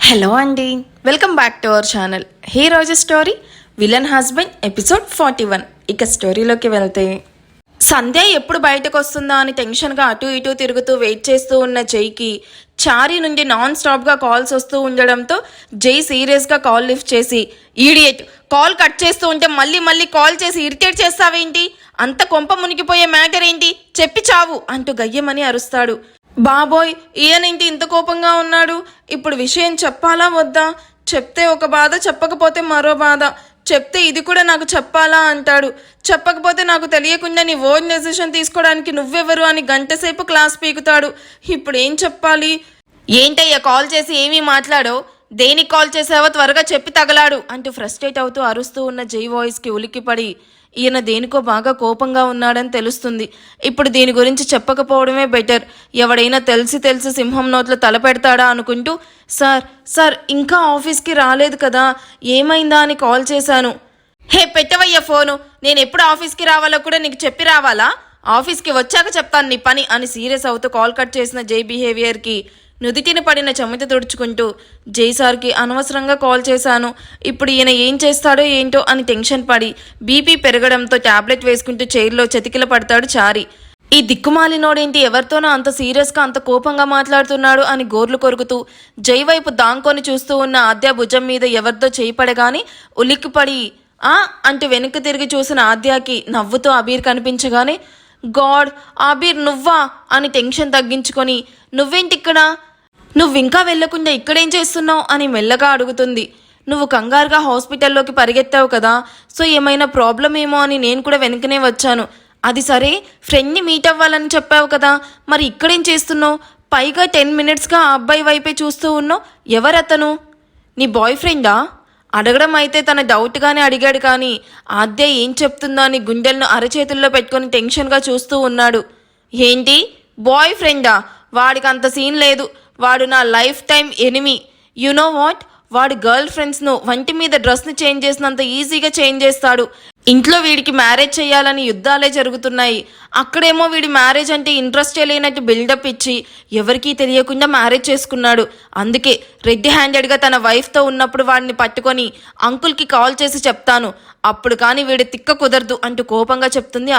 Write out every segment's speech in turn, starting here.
Hello అండి, welcome back to our channel. He రోజు story villain husband episode 41. ఇక స్టోరీలోకి వెళ్తే, సంధ్య ఎప్పుడు బయటకు వస్తుందా అని టెన్షన్గా అటు ఇటు తిరుగుతూ వెయిట్ చేస్తూ ఉన్న జైకి చారీ నుండి నాన్ స్టాప్గా కాల్స్ వస్తూ ఉండడంతో జై సీరియస్గా కాల్ లిఫ్ట్ చేసి, ఈడియట్, కాల్ కట్ చేస్తూ ఉంటే మళ్ళీ మళ్ళీ కాల్ చేసి ఇరిటేట్ చేస్తావేంటి? అంత కొంప మునిగిపోయే మ్యాటర్ ఏంటి? చెప్పి చావు అంటూ గయ్యమని అరుస్తాడు. బాబోయ్, ఈయనేంటి ఇంత కోపంగా ఉన్నాడు? ఇప్పుడు విషయం చెప్పాలా వద్దా? చెప్తే ఒక బాధ, చెప్పకపోతే మరో బాధ. చెప్తే ఇది కూడా నాకు చెప్పాలా అంటాడు. చెప్పకపోతే నాకు తెలియకుండా నీ ఓన్ డెసిషన్ తీసుకోవడానికి నువ్వెవరు అని గంటసేపు క్లాస్ పీకుతాడు. ఇప్పుడు ఏం చెప్పాలి? ఏంటయ్యా కాల్ చేసి ఏమీ మాట్లాడో? దేనికి కాల్ చేసావో త్వరగా చెప్పి తగలాడు అంటూ ఫ్రస్ట్రేట్ అవుతూ అరుస్తూ ఉన్న జై వాయిస్కి ఉలిక్కిపడి, ఈయన దేనికో బాగా కోపంగా ఉన్నాడని తెలుస్తుంది. ఇప్పుడు దీని గురించి చెప్పకపోవడమే బెటర్. ఎవడైనా తెలిసి సింహం నోట్లో తలపెడతాడా అనుకుంటూ, సార్ ఇంకా ఆఫీస్కి రాలేదు కదా, ఏమైందా అని కాల్ చేశాను. హే పెట్టవయ్యా ఫోను, నేను ఎప్పుడు ఆఫీస్కి రావాలో కూడా నీకు చెప్పి రావాలా? ఆఫీస్కి వచ్చాక చెప్తాను నీ పని అని సీరియస్ అవుతూ కాల్ కట్ చేసిన జై బిహేవియర్కి నుదిటిన పడిన చెమట తుడుచుకుంటూ, జై సార్కి అనవసరంగా కాల్ చేశాను, ఇప్పుడు ఈయన ఏం చేస్తాడో ఏంటో అని టెన్షన్ పడి బీపీ పెరగడంతో టాబ్లెట్ వేసుకుంటూ చైర్లో చతికిల పడతాడు చారి. ఈ దిక్కుమాలినోడేంటి ఎవరితోనో అంత సీరియస్గా అంత కోపంగా మాట్లాడుతున్నాడు అని గోర్లు కొరుకుతూ జై వైపు దాంకొని చూస్తూ ఉన్న ఆద్య భుజం మీద ఎవరితో చేయి పడగాని ఉలిక్కిపడి అంటూ వెనక్కి తిరిగి చూసిన ఆద్యకి నవ్వుతూ అబీర్ కనిపించగానే, గాడ్, అబీర్ నువ్వా అని టెన్షన్ తగ్గించుకొని, నువ్వేంటిక్కడ? నువ్వింకా వెళ్లకుండా ఇక్కడేం చేస్తున్నావు అని మెల్లగా అడుగుతుంది. నువ్వు కంగారుగా హాస్పిటల్లోకి పరిగెత్తావు కదా, సో ఏమైనా ప్రాబ్లం ఏమో అని నేను కూడా వెనుకనే వచ్చాను. అది సరే, ఫ్రెండ్ని మీట్ అవ్వాలని చెప్పావు కదా, మరి ఇక్కడేం చేస్తున్నావు? పైగా 10 మినిట్స్గా ఆ అబ్బాయి వైపే చూస్తూ ఉన్నావు. ఎవరతను? నీ బాయ్ ఫ్రెండా? అడగడం అయితే తన డౌట్గానే అడిగాడు కానీ ఆద్య ఏం చెప్తుందో అని గుండెలను అరచేతుల్లో పెట్టుకొని టెన్షన్గా చూస్తూ ఉన్నాడు. ఏంటి బాయ్ ఫ్రెండా? వాడికి అంత సీన్ లేదు. వాడు నా life time enemy. You know what, వాడి గర్ల్ ఫ్రెండ్స్ను వంటి మీద డ్రెస్ని చేంజ్ చేసినంత ఈజీగా చేంజ్ చేస్తాడు. ఇంట్లో వీడికి మ్యారేజ్ చేయాలని యుద్ధాలే జరుగుతున్నాయి. అక్కడేమో వీడి మ్యారేజ్ అంటే ఇంట్రెస్టే లేనట్టు బిల్డప్ ఇచ్చి ఎవరికీ తెలియకుండా మ్యారేజ్ చేసుకున్నాడు. అందుకే రెడ్ హ్యాండెడ్గా తన వైఫ్తో ఉన్నప్పుడు వాడిని పట్టుకొని అంకుల్కి కాల్ చేసి చెప్తాను, అప్పుడు కానీ వీడి తిక్క కుదరదు అంటూ కోపంగా చెప్తుంది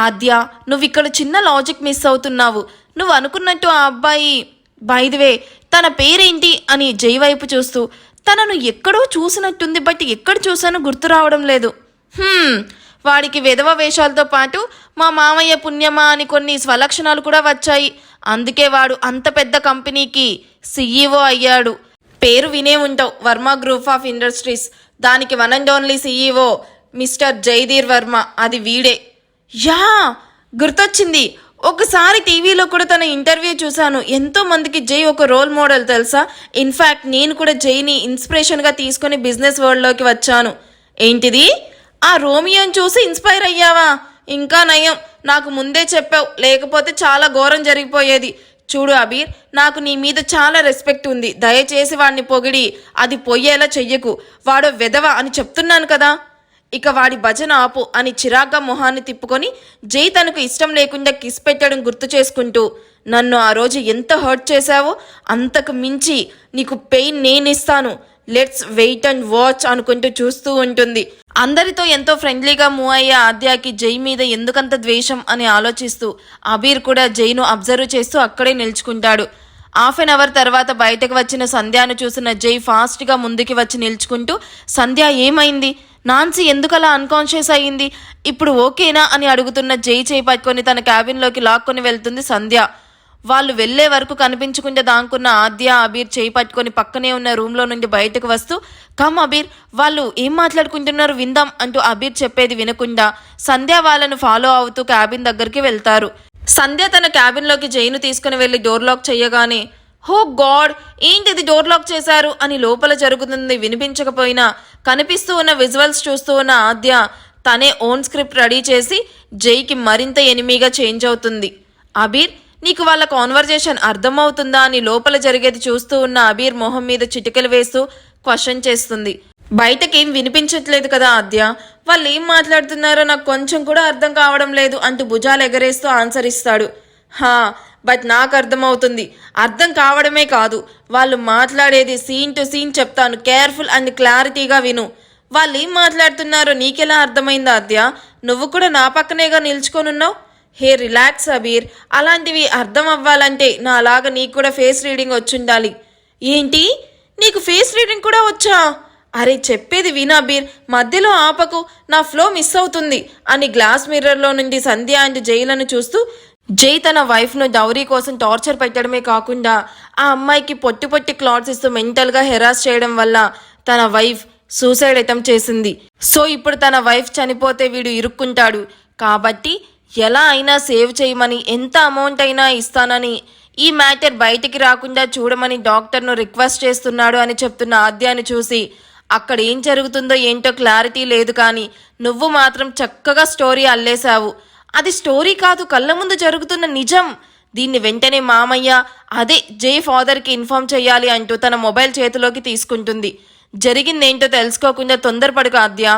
ఆద్య, నువ్వు ఇక్కడ చిన్న లాజిక్ మిస్ అవుతున్నావు. నువ్వు అనుకున్నట్టు ఆ అబ్బాయి, బై ది వే, తన పేరేంటి అని జై వైపు చూస్తూ, తనను ఎక్కడో చూసినట్టుంది, బట్ ఎక్కడ చూసానో గుర్తు రావడం లేదు. వాడికి విధవ వేషాలతో పాటు మా మామయ్య పుణ్యమా అని కొన్ని స్వలక్షణాలు కూడా వచ్చాయి. అందుకే వాడు అంత పెద్ద కంపెనీకి CEO అయ్యాడు. పేరు వినే ఉంటావు, వర్మ గ్రూప్ ఆఫ్ ఇండస్ట్రీస్. దానికి one and only CEO Mr Jaidheer Varma, అది వీడే. యా, గుర్తొచ్చింది. ఒకసారి టీవీలో కూడా తన ఇంటర్వ్యూ చూశాను. ఎంతో మందికి జై ఒక రోల్ మోడల్ తెలుసా. ఇన్ఫ్యాక్ట్ నేను కూడా జైని ఇన్స్పిరేషన్గా తీసుకొని బిజినెస్ వరల్డ్లోకి వచ్చాను. ఏంటిది? ఆ రోమియోని చూసి ఇన్స్పైర్ అయ్యావా? ఇంకా నయం, నాకు ముందే చెప్పావు, లేకపోతే చాలా ఘోరం జరిగిపోయేది. చూడు అబీర్, నాకు నీ మీద చాలా రెస్పెక్ట్ ఉంది. దయచేసి వాడిని పొగిడి అది పొయ్యేలా చెయ్యకు. వాడు వెధవ అని చెప్తున్నాను కదా. ఇక వాడి భజన ఆపు అని చిరాగ్గా మొహాన్ని తిప్పుకొని జై తనకు ఇష్టం లేకుండా కిస్ పెట్టడం గుర్తు చేసుకుంటూ, నన్ను ఆ రోజు ఎంత హర్ట్ చేశావో అంతకు మించి నీకు పెయిన్ నేనిస్తాను, లెట్స్ వెయిట్ అండ్ వాచ్ అనుకుంటూ చూస్తూ ఉంటుంది. అందరితో ఎంతో ఫ్రెండ్లీగా మూవ్ అయ్యే ఆద్యకి జై మీద ఎందుకంత ద్వేషం అని ఆలోచిస్తూ అబీర్ కూడా జైను అబ్జర్వ్ చేస్తూ అక్కడే నిల్చుకుంటాడు. హాఫ్ అన్ అవర్ తర్వాత బయటకు వచ్చిన సంధ్యను చూసిన జై ఫాస్ట్గా ముందుకి వచ్చి నిల్చుకుంటూ, సంధ్య ఏమైంది? నాన్సీ ఎందుకలా అన్కాన్షియస్ అయ్యింది? ఇప్పుడు ఓకేనా అని అడుగుతున్న జై చేయి పట్టుకొని తన క్యాబిన్లోకి లాక్కొని వెళ్తుంది సంధ్య. వాళ్ళు వెళ్లే వరకు కనిపించకుండా దాంకున్న ఆద్య అబీర్ చేయి పట్టుకొని పక్కనే ఉన్న రూమ్లో నుండి బయటకు వస్తూ, కమ్ అబీర్, వాళ్ళు ఏం మాట్లాడుకుంటున్నారు విందాం అంటూ అబీర్ చెప్పేది వినకుండా సంధ్య వాళ్ళను ఫాలో అవుతూ క్యాబిన్ దగ్గరికి వెళ్తారు. సంధ్య తన క్యాబిన్లోకి జైను తీసుకుని వెళ్ళి డోర్ లాక్ చేయగానే, హో గాడ్, ఏంటిది డోర్ లాక్ చేశారు అని లోపల జరుగుతుంది వినిపించకపోయినా కనిపిస్తూ ఉన్న విజువల్స్ చూస్తూ ఉన్న ఆద్య తనే ఓన్ స్క్రిప్ట్ రెడీ చేసి జైకి మరింత ఎనిమిగా చేంజ్ అవుతుంది. అబీర్, నీకు వాళ్ళ కాన్వర్జేషన్ అర్థమవుతుందా అని లోపల జరిగేది చూస్తూ ఉన్న అబీర్ మొహం మీద చిటికలు వేస్తూ క్వశ్చన్ చేస్తుంది. బయటకేం వినిపించట్లేదు కదా ఆద్య, వాళ్ళు ఏం మాట్లాడుతున్నారో నాకు కొంచెం కూడా అర్థం కావడం లేదు అంటూ భుజాలు ఎగరేస్తూ ఆన్సర్ ఇస్తాడు. హా, బట్ నాకు అర్థమవుతుంది. అర్థం కావడమే కాదు, వాళ్ళు మాట్లాడేది సీన్ టు సీన్ చెప్తాను. కేర్ఫుల్ అండ్ క్లారిటీగా విను. వాళ్ళు ఏం మాట్లాడుతున్నారో నీకెలా అర్థమైందా ఆద్య? నువ్వు కూడా నా పక్కనేగా నిల్చుకొనున్నావు. హే రిలాక్స్ అబీర్. అలాంటివి అర్థం అవ్వాలంటే నాలాగా నీకు కూడా ఫేస్ రీడింగ్ వచ్చుండాలి. ఏంటి, నీకు ఫేస్ రీడింగ్ కూడా వచ్చా? అరే చెప్పేది వినా అబీర్, మధ్యలో ఆపకు, నా ఫ్లో మిస్ అవుతుంది అని గ్లాస్ మిర్రర్లో నుండి సంధ్య అండ్ జైలను చూస్తూ, జై తన వైఫ్ను డౌరీ కోసం టార్చర్ పెట్టడమే కాకుండా ఆ అమ్మాయికి పొట్టి పొట్టి క్లాట్స్ ఇస్తూ మెంటల్గా హెరాస్ చేయడం వల్ల తన వైఫ్ సూసైడ్ అటెంప్ట్ చేసింది. సో ఇప్పుడు తన వైఫ్ చనిపోతే వీడు ఇరుక్కుంటాడు. కాబట్టి ఎలా అయినా సేవ్ చేయమని, ఎంత అమౌంట్ అయినా ఇస్తానని, ఈ మ్యాటర్ బయటికి రాకుండా చూడమని డాక్టర్ను రిక్వెస్ట్ చేస్తున్నాడు అని చెప్తున్న ఆద్యాన్ని చూసి అక్కడ ఏం జరుగుతుందో ఏంటో క్లారిటీ లేదు, కానీ నువ్వు మాత్రం చక్కగా స్టోరీ అల్లేశావు. అది స్టోరీ కాదు, కళ్ళ ముందు జరుగుతున్న నిజం. దీన్ని వెంటనే మామయ్య, అదే జై ఫాదర్కి ఇన్ఫార్మ్ చేయాలి అంటూ తన మొబైల్ చేతిలోకి తీసుకుంటుంది. జరిగిందేంటో తెలుసుకోకుండా తొందరపడక ఆద్య,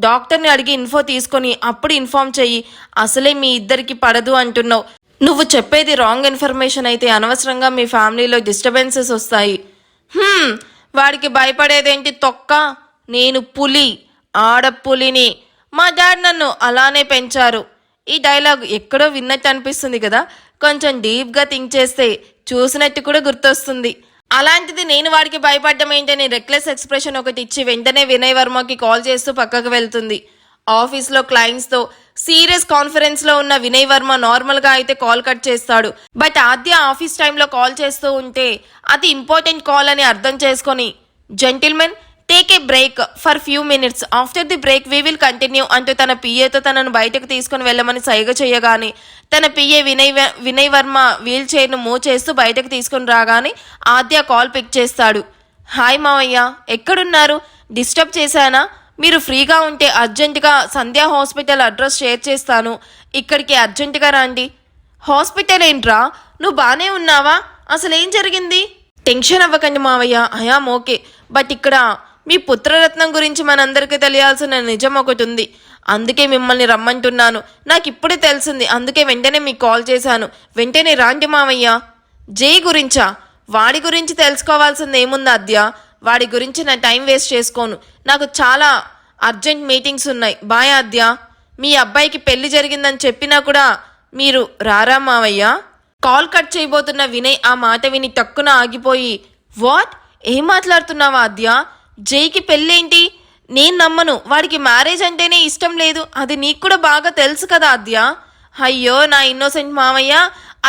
డాక్టర్ని అడిగి ఇన్ఫో తీసుకొని అప్పుడు ఇన్ఫార్మ్ చెయ్యి. అసలే మీ ఇద్దరికి పడదు అంటున్నావు. నువ్వు చెప్పేది రాంగ్ ఇన్ఫర్మేషన్ అయితే అనవసరంగా మీ ఫ్యామిలీలో డిస్టర్బెన్సెస్ వస్తాయి. వాడికి భయపడేదేంటి తొక్క? నేను పులి, ఆడపులిని. మా డాడ్ నన్ను అలానే పెంచారు. ఈ డైలాగ్ ఎక్కడో విన్నట్టు అనిపిస్తుంది కదా. కొంచెం డీప్గా థింక్ చేస్తే చూసినట్టు కూడా గుర్తొస్తుంది. అలాంటిది నేను వాడికి భయపడ్డం ఏంటని రెక్లెస్ ఎక్స్ప్రెషన్ ఒకటి ఇచ్చి వెంటనే వినయ్ వర్మకి కాల్ చేస్తూ పక్కకు వెళ్తుంది. ఆఫీస్లో క్లయింట్స్తో సీరియస్ కాన్ఫరెన్స్లో ఉన్న వినయ్ వర్మ నార్మల్గా అయితే కాల్ కట్ చేస్తాడు. బట్ ఆద్య ఆఫీస్ టైంలో కాల్ చేస్తూ ఉంటే అది ఇంపార్టెంట్ కాల్ అని అర్థం చేసుకొని, gentlemen take a break for few minutes, after the break we will continue అంటూ తన పిఏతో తనను బయటకు తీసుకుని వెళ్ళమని సైగ చేయగానే తన పిఏ వినయ్ వర్మ వీల్ చైర్ను మూవ్ చేస్తూ బయటకు తీసుకుని రాగానే ఆద్య కాల్ పిక్ చేస్తాడు. హాయ్ మావయ్య, ఎక్కడున్నారు? డిస్టర్బ్ చేశానా? మీరు ఫ్రీగా ఉంటే అర్జెంటుగా సంధ్యా హాస్పిటల్ అడ్రస్ షేర్ చేస్తాను, ఇక్కడికి అర్జెంటుగా రండి. హాస్పిటల్ ఏంట్రా? నువ్వు బాగానే ఉన్నావా? అసలేం జరిగింది? టెన్షన్ అవ్వకండి మావయ్య, ఐయామ్ ఓకే. బట్ ఇక్కడ మీ పుత్రరత్నం గురించి మనందరికీ తెలియాల్సిన నిజం ఒకటి ఉంది. అందుకే మిమ్మల్ని రమ్మంటున్నాను. నాకు ఇప్పుడే తెలిసింది, అందుకే వెంటనే మీకు కాల్ చేశాను. వెంటనే రాండి మావయ్య. జై గురించా? వాడి గురించి తెలుసుకోవాల్సింది ఏముంది ఆద్య? వాడి గురించి నా టైం వేస్ట్ చేసుకోను. నాకు చాలా అర్జెంట్ మీటింగ్స్ ఉన్నాయి. బాయ్ ఆద్య. మీ అబ్బాయికి పెళ్లి జరిగిందని చెప్పినా కూడా మీరు రారా మావయ్య? కాల్ కట్ చేయబోతున్న వినయ్ ఆ మాట విని టక్కున ఆగిపోయి, వాట్? ఏం మాట్లాడుతున్నావా ఆద్య? జైకి పెళ్ళేంటి? నేను నమ్మను. వాడికి మ్యారేజ్ అంటేనే ఇష్టం లేదు. అది నీకు కూడా బాగా తెలుసు కదా ఆద్య. అయ్యో నా ఇన్నోసెంట్ మావయ్య,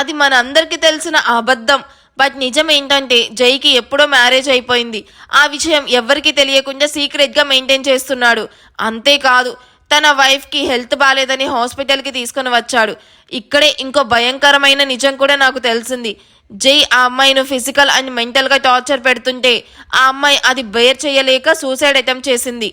అది మన అందరికీ తెలిసిన అబద్ధం. బట్ నిజం ఏంటంటే జైకి ఎప్పుడో మ్యారేజ్ అయిపోయింది. ఆ విషయం ఎవ్వరికీ తెలియకుండా సీక్రెట్గా మెయింటైన్ చేస్తున్నాడు. అంతేకాదు తన వైఫ్కి హెల్త్ బాగాలేదని హాస్పిటల్కి తీసుకుని వచ్చాడు. ఇక్కడే ఇంకో భయంకరమైన నిజం కూడా నాకు తెలిసింది. జై ఆ అమ్మాయిను ఫిజికల్ అండ్ మెంటల్గా టార్చర్ పెడుతుంటే ఆ అమ్మాయి అది బేర్ చేయలేక సూసైడ్ అటెంప్ట్ చేసింది.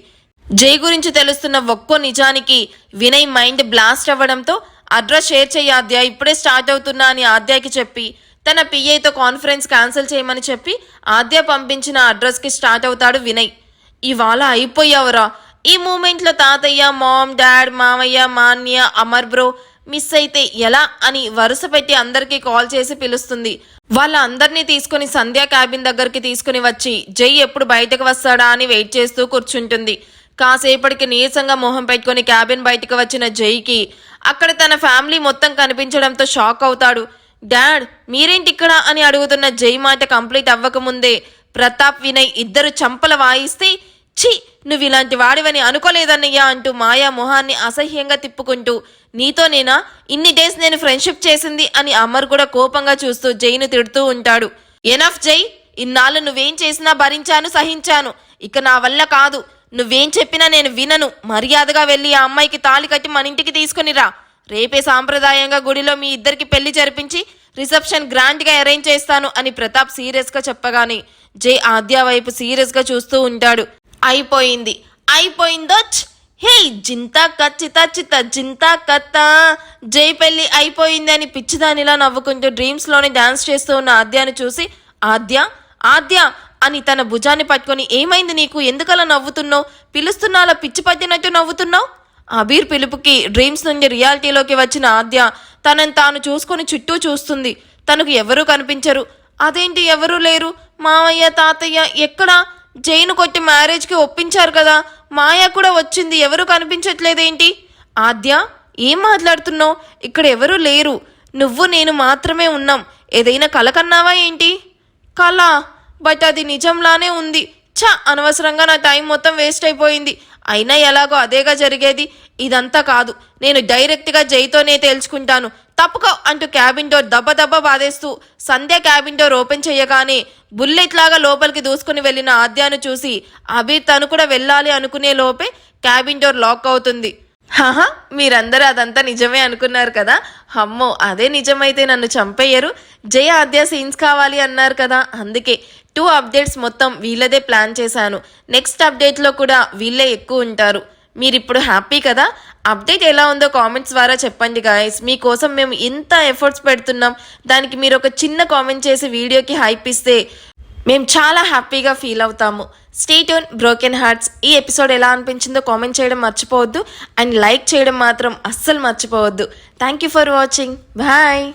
జై గురించి తెలుస్తున్న ఒక్కో నిజానికి వినయ్ మైండ్ బ్లాస్ట్ అవ్వడంతో అడ్రస్ షేర్ చేయి ఆద్య, ఇప్పుడే స్టార్ట్ అవుతున్నా అని ఆద్యకి చెప్పి తన పిఏతో కాన్ఫరెన్స్ క్యాన్సిల్ చేయమని చెప్పి ఆద్య పంపించిన అడ్రస్కి స్టార్ట్ అవుతాడు వినయ్. ఇవాళ అయిపోయావురా. ఈ మూమెంట్లో తాతయ్య, మామ్, డాడ్, మామయ్య, మాన్య, అమర్ బ్రో మిస్ అయితే ఎలా అని వరుస పెట్టి అందరికీ కాల్ చేసి పిలుస్తుంది. వాళ్ళ అందరినీ తీసుకుని సంధ్యా క్యాబిన్ దగ్గరికి తీసుకుని వచ్చి జై ఎప్పుడు బయటకు వస్తాడా అని వెయిట్ చేస్తూ కూర్చుంటుంది. కాసేపటికి నీరసంగా మొహం పెట్టుకుని క్యాబిన్ బయటకు వచ్చిన జైకి అక్కడ తన ఫ్యామిలీ మొత్తం కనిపించడంతో షాక్ అవుతాడు. డాడ్ మీరేంటి ఇక్కడ అని అడుగుతున్న జై మాట కంప్లీట్ అవ్వకముందే ప్రతాప్, వినయ్ ఇద్దరు చంపల వాయిస్తే, ఛీ నువ్వు ఇలాంటి వాడివని అనుకోలేదన్నయ్యా అంటూ మాయా మొహాన్ని అసహ్యంగా తిప్పుకుంటూ, నీతోనేనా ఇన్ని డేస్ నేను ఫ్రెండ్షిప్ చేసింది అని అమర్ కూడా కోపంగా చూస్తూ జైను తిడుతూ ఉంటాడు. ఎనఫ్ జై, ఇన్నాళ్ళు నువ్వేం చేసినా భరించాను, సహించాను. ఇక నా వల్ల కాదు. నువ్వేం చెప్పినా నేను వినను. మర్యాదగా వెళ్ళి ఆ అమ్మాయికి తాళి కట్టి మన ఇంటికి తీసుకునిరా. రేపే సాంప్రదాయంగా గుడిలో మీ ఇద్దరికి పెళ్లి జరిపించి రిసెప్షన్ గ్రాండ్గా అరేంజ్ చేస్తాను అని ప్రతాప్ సీరియస్గా చెప్పగానే జై ఆద్య వైపు సీరియస్గా చూస్తూ ఉంటాడు. అయిపోయిందో? హే జింతా కచ్చిత చిత జింతా కత్త. జై పెళ్లి అయిపోయింది అని పిచ్చిదానిలా నవ్వుకుంటూ డ్రీమ్స్లోనే డాన్స్ చేస్తూ ఉన్న ఆద్యాను చూసి, ఆద్య అని తన భుజాన్ని పట్టుకొని, ఏమైంది నీకు? ఎందుకలా నవ్వుతున్నావు? పిలుస్తున్నా అలా పిచ్చి పట్టినట్టు నవ్వుతున్నావు? అబీర్ పిలుపుకి డ్రీమ్స్ నుండి రియాలిటీలోకి వచ్చిన ఆద్య తనని తాను చూసుకొని చుట్టూ చూస్తుంది. తనకు ఎవరూ కనిపించరు. అదేంటి ఎవరూ లేరు? మామయ్య తాతయ్య ఎక్కడా? జైను కొట్టి మ్యారేజ్కి ఒప్పించారు కదా, మాయ కూడా వచ్చింది, ఎవరూ కనిపించట్లేదేంటి? ఆద్య, ఏం మాట్లాడుతున్నావు? ఇక్కడ ఎవరూ లేరు, నువ్వు నేను మాత్రమే ఉన్నాం. ఏదైనా కల కన్నావా ఏంటి? కళ? బట్ అది నిజంలానే ఉంది. అనవసరంగా నా టైం మొత్తం వేస్ట్ అయిపోయింది. అయినా ఎలాగో అదేగా జరిగేది. ఇదంతా కాదు, నేను డైరెక్ట్గా జైతోనే తేల్చుకుంటాను. తప్పుకో అంటూ క్యాబిన్ డోర్ దెబ్బ బాధేస్తూ సంధ్య క్యాబిన్ డోర్ ఓపెన్ చేయగానే బుల్లెట్ లాగా లోపలికి దూసుకుని వెళ్ళిన ఆద్యాను చూసి అబీర్ తను కూడా వెళ్ళాలి అనుకునే లోపే క్యాబిన్ డోర్ లాక్ అవుతుంది. హాహా, మీరందరూ అదంతా నిజమే అనుకున్నారు కదా. అమ్మో, అదే నిజమైతే నన్ను చంపేయరు. జయ ఆద్య సీన్స్ కావాలి అన్నారు కదా, అందుకే 2 అప్డేట్స్ మొత్తం వీళ్ళదే ప్లాన్ చేశాను. నెక్స్ట్ అప్డేట్లో కూడా వీళ్ళే ఎక్కువ ఉంటారు. మీరిప్పుడు హ్యాపీ కదా? అప్డేట్ ఎలా ఉందో కామెంట్స్ ద్వారా చెప్పండి గాయస్. మీకోసం మేము ఇంత ఎఫర్ట్స్ పెడుతున్నాం, దానికి మీరు ఒక చిన్న కామెంట్ చేసి వీడియోకి హైప్ ఇస్తే మేము చాలా హ్యాపీగా ఫీల్ అవుతాము. Stay tune broken hearts. ఈ ఎపిసోడ్ ఎలా అనిపించిందో కామెంట్ చేయడం మర్చిపోవద్దు అండ్ లైక్ చేయడం మాత్రం అస్సలు మర్చిపోవద్దు. Thank you for watching. Bye.